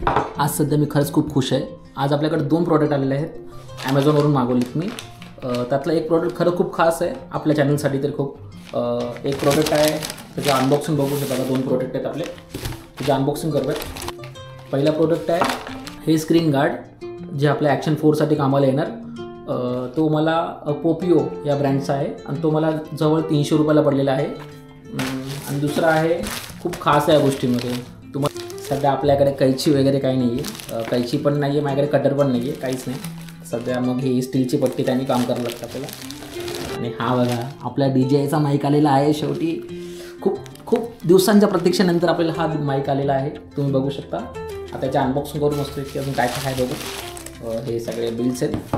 आज सध्या मी खरंच खूप खुश आहे। आज आपल्याकडे 2 प्रॉडक्ट आलेले आहेत, ॲमेझॉनवरून मागवलेत मी। त्यातलं एक प्रॉडक्ट खरं खूप खास आहे आपल्या चॅनलसाठी तर खूप। एक प्रॉडक्ट आहे त्याचं अनबॉक्सिंग बघू शकता। 2 प्रॉडक्ट आहेत आपले, त्याचं अनबॉक्सिंग करूयात। पहिला प्रॉडक्ट आहे हे स्क्रीन गार्ड, जे आपल्या ॲक्शन 4साठी कामाला येणार। तो मला पोपिओ या ब्रँडचा आहे आणि तो मला जवळ 300 रुपयाला पडलेला आहे। आणि दुसरा आहे खूप खास आहे या गोष्टीमध्ये, तुम्हाला सध्या आपल्याकडे कैची वगैरे काही नाही आहे, कैची पण नाही आहे माझ्याकडे, कटर पण नाही आहे, काहीच नाही सध्या। मग ही स्टीलची पट्टी त्यांनी काम करावं लागतं आपल्याला। आणि हा बघा आपल्या DJIचा माईक आलेला आहे शेवटी। खूप खूप दिवसांच्या प्रतीक्षेनंतर आपल्याला हा माईक आलेला आहे, तुम्ही बघू शकता। आता त्याचे अनबॉक्सिंग करून मस्त की अजून काय काय आहे बघू। हे सगळे बिल्स आहेत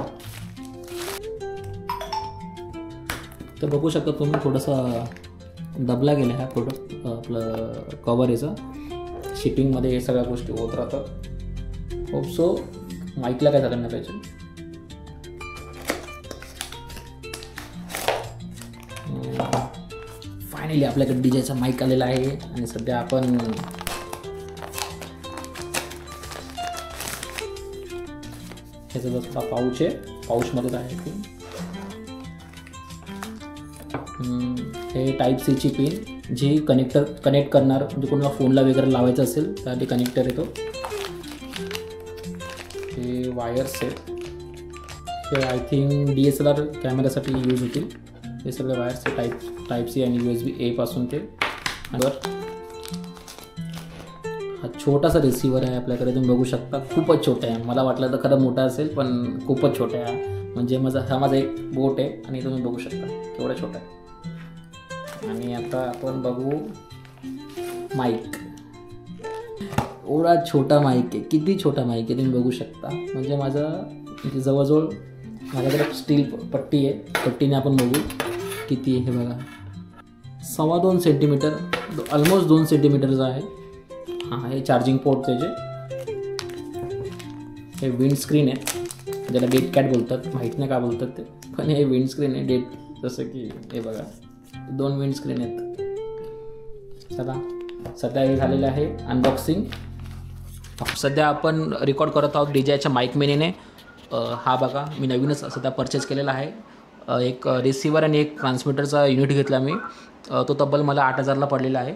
तर बघू शकता तुम्ही। थोडंसं दबला गेला हा प्रोडक्ट, आपलं कवर याचं शिपिंगमध्ये हे सगळ्या गोष्टी होत राहतात। होप सो माईकला काय झालं नाही पाहिजे। फायनली आपल्याकडे DJIचा माईक आलेला आहे आणि सध्या आपण ह्याचा जो थोडा पाऊच आहे, पाऊचमध्ये आहे ते हे टाईप सीची पिन जी कनेक्ट करणार, म्हणजे कोणाला फोनला वगैरे लावायचं असेल त्यासाठी कनेक्टर येतो। हे वायर्स आहेत, हे आय थिंक DSLR कॅमेरासाठी यूज होतील। हे सगळे वायर्स टाईप सी आणि USB A पासून ते हा छोटासा रिसिव्हर आहे आपल्याकडे, तुम्ही बघू शकता। खूपच छोटा आहे, मला वाटलं तर खरं मोठा असेल पण खूपच छोटा आहे। म्हणजे माझा एक बोट आहे आणि तुम्ही बघू शकता केवढा छोटा आहे। आणि आता आपण बघू माईक, एवढा छोटा माईक आहे, किती छोटा माईक आहे तुम्ही बघू शकता। म्हणजे जवळजवळ माझ्याकडे स्टील पट्टी आहे, पट्टीने आपण बघू किती आहे। हे बघा 2.25 सेंटीमीटर, ऑलमोस्ट 2 सेंटीमीटरचा आहे। हां, हे चार्जिंग पोर्ट त्याचे, हे विंडस्क्रीन आहे ज्याला डेड कॅट बोलतात, माहीत नाही का बोलतात ते, पण हे विंडस्क्रीन आहे डेड, जसं की हे बघा 2 विंडस्क्रीन आहेत। चला सध्या हे झालेलं आहे अनबॉक्सिंग। सध्या आपण रेकॉर्ड करत आहोत DJIच्या माईक मिनीने। हा बघा मी नवीनच सध्या परचेस केलेला आहे। एक रिसिव्हर आणि एक ट्रान्समीटरचा युनिट घेतला मी, तो तब्बल मला 8,000ला पडलेला आहे।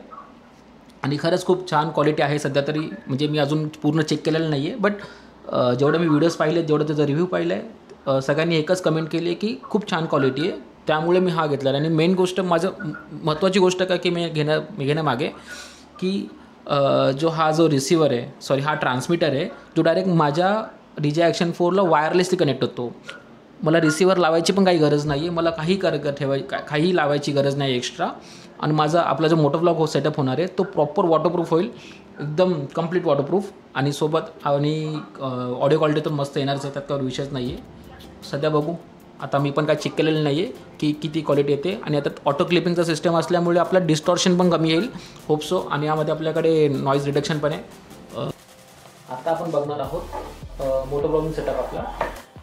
आणि खरंच खूप छान क्वालिटी आहे सध्या तरी, म्हणजे मी अजून पूर्ण चेक केलेलं नाही आहे, बट जेवढे मी व्हिडिओज पाहिले, जेवढं त्याचा रिव्ह्यू पाहिलं आहे, सगळ्यांनी एकच कमेंट केली आहे की खूप छान क्वालिटी आहे, त्यामुळे मी हा घेतला। आणि मेन गोष्ट महत्त्वाची गोष्ट काय की मी घेण्यामागे की जो रिसिव्हर आहे, हा ट्रान्समीटर आहे, जो डायरेक्ट माझ्या DJI ॲक्शन 4ला वायरलेसली कनेक्ट होतो। मला रिसिव्हर लावायची पण काही गरज नाही आहे, मला काही लावायची गरज नाही एक्स्ट्रा। आणि आपला जो मोटोव्लॉग सेटअप होणार आहे तो प्रॉपर वॉटरप्रूफ होईल, एकदम कंप्लीट वॉटरप्रूफ। आणि सोबत ऑडिओ क्वालिटी तर मस्त येणारच आहे, त्यात काही विषयच नाही आहे। सध्या बघू, आता मी पण काय चेक केलेलं नाही आहे की किती क्वालिटी येते। आणि आता ऑटो क्लिपिंगचा सिस्टम असल्यामुळे आपला डिस्टॉर्शन पण कमी येईल, होप सो। आणि यामध्ये आपल्याकडे नॉईज रिडक्शन पण आहे। आता आपण बघणार आहोत मोटोव्लॉगिंग सेटअप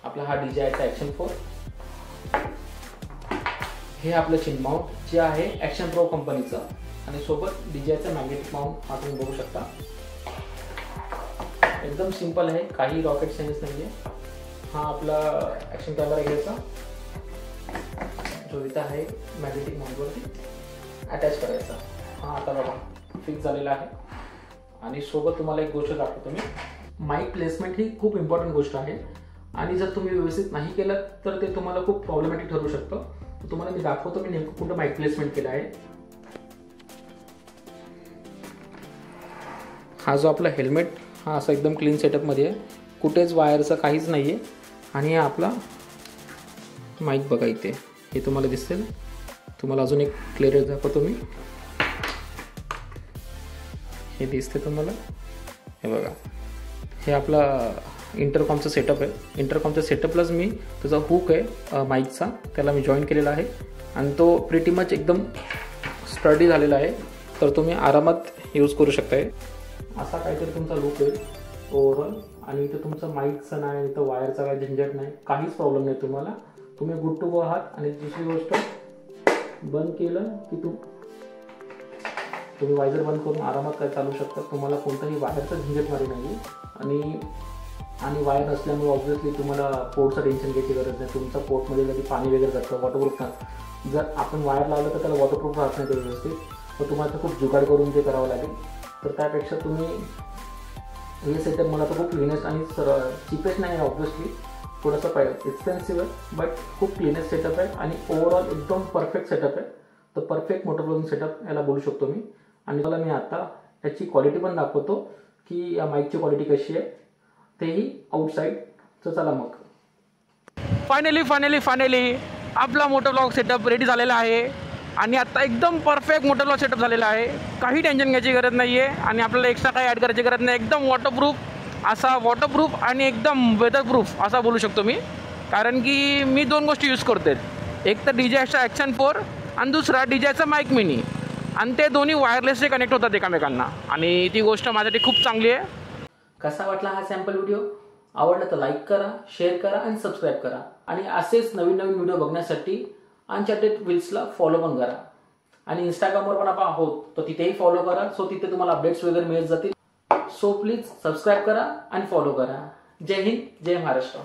आपला हा DJIचा ॲक्शन 4। हे आपलं चिन माउंट जे आहे ॲक्शन प्रो कंपनीचं, आणि सोबत DJIचा मॅग्नेटिक माउंट हा तुम्ही बघू शकता। एकदम सिंपल आहे, काही रॉकेट सायन्स नाही आहे। हा आपला ॲक्शन कॅमेरा घ्यायचा, जो इथं आहे मॅग्नेटिक माउंटवरती अटॅच करायचा। हा आता बघा फिक्स झालेला आहे। आणि सोबत तुम्हाला एक गोष्ट दाखवतो मी, माईक प्लेसमेंट ही खूप इम्पॉर्टंट गोष्ट आहे, आणि जर तुम्ही व्यवस्थित नाही केलं तर ते तुम्हाला खूप प्रॉब्लेमॅटिक ठरू शकतं। तुम्हाला मी दाखवतो मी नेमकं कुठं माईक प्लेसमेंट केलं आहे। हा जो आपला हेल्मेट हा असा एकदम क्लीन सेटअपमध्ये आहे, कुठेच वायरचं काहीच नाही आहे। आणि हा आपला माईक बघा इथे, हे तुम्हाला दिसेल। तुम्हाला अजून एक क्लिअर दाखवतो मी, हे दिसते तुम्हाला, हे बघा हे आपला इंटरकॉमचं सेटअप आहे। इंटरकॉमच्या सेटअपलाच मी त्याचा हुक आहे माईकचा, त्याला मी जॉईन केलेला आहे, आणि तो प्रिटी मच एकदम स्टडी झालेला आहे, तर तुम्ही आरामात यूज करू शकताय। असा काहीतरी तुमचा लुक आहे ओव्हरऑल। आणि इथं तुमचं माईकचं नाही, इथं वायरचा काही झंझट नाही, काहीच प्रॉब्लेम नाही तुम्हाला, तुम्ही गुड टू गो आहात। आणि दुसरी गोष्ट, बंद केलं की तुम्ही वायझर बंद करून आरामात काय चालू शकता. तुम्हाला कोणताही वायरचं झंझटमारी नाही आणि वायर नसल्यामुळे ऑब्व्हियसली तुम्हाला पोर्टचं टेन्शन घ्यायची गरज नाही. तुमचा पोर्टमध्ये कधी पाणी वगैरे जातं वॉटरप्रूफ नाही. जर आपण वायर लावलं तर त्याला वॉटरप्रूफ राहत नाही ते व्यवस्थित, तर तुम्हाला खूप जुगाड करून ते करावं लागेल. तर त्यापेक्षा तुम्ही हे सेटअप मला तर खूप क्लीनेस्ट आणि चीपेस्ट नाही आहे. ऑब्व्हियसली थोडंसं एक्सपेन्सिव्ह आहे, बट खूप क्लीनेस्ट सेटअप आहे आणि ओव्हरऑल एकदम परफेक्ट सेटअप आहे. तर परफेक्ट मोटर ब्लॉगिंग सेटअप याला बोलू शकतो मी. आणि मला मी आता याची क्वालिटी पण दाखवतो की या माईकची क्वालिटी कशी आहे, तेही आउटसाईड. तर चला मग. फायनली आपला मोटर ब्लॉग सेटअप रेडी झालेला आहे आणि आता एकदम परफेक्ट मोटर ब्लॉग सेटअप झालेला आहे. काही टेन्शन घ्यायची गरज नाही आहे आणि आपल्याला एक्स्ट्रा काही ॲड करायची गरज नाही. एकदम वॉटरप्रूफ आणि एकदम वेदरप्रूफ असा बोलू शकतो मी. कारण की मी 2 गोष्टी यूज करते, एक तर DJI ॲक्शन 4 आणि दुसरा DJIचा माईक मिनी, आणि ते दोन्ही वायरलेसली कनेक्ट होतात एकमेकांना आणि ती गोष्ट माझ्यासाठी खूप चांगली आहे. कसा वाटला हा सॅम्पल व्हिडिओ? आवडला तर लाईक करा, शेअर करा आणि सबस्क्राईब करा. आणि असेच नवीन व्हिडिओ बघण्यासाठी अनचार्टेड व्हील्सला फॉलो पण करा. आणि इंस्टाग्रामवर पण आपण आहोत, तर तिथेही फॉलो करा. सो तिथे तुम्हाला अपडेट्स वगैरे मिळत जातील. सो प्लीज सबस्क्राईब करा आणि फॉलो करा. जय हिंद, जय महाराष्ट्र.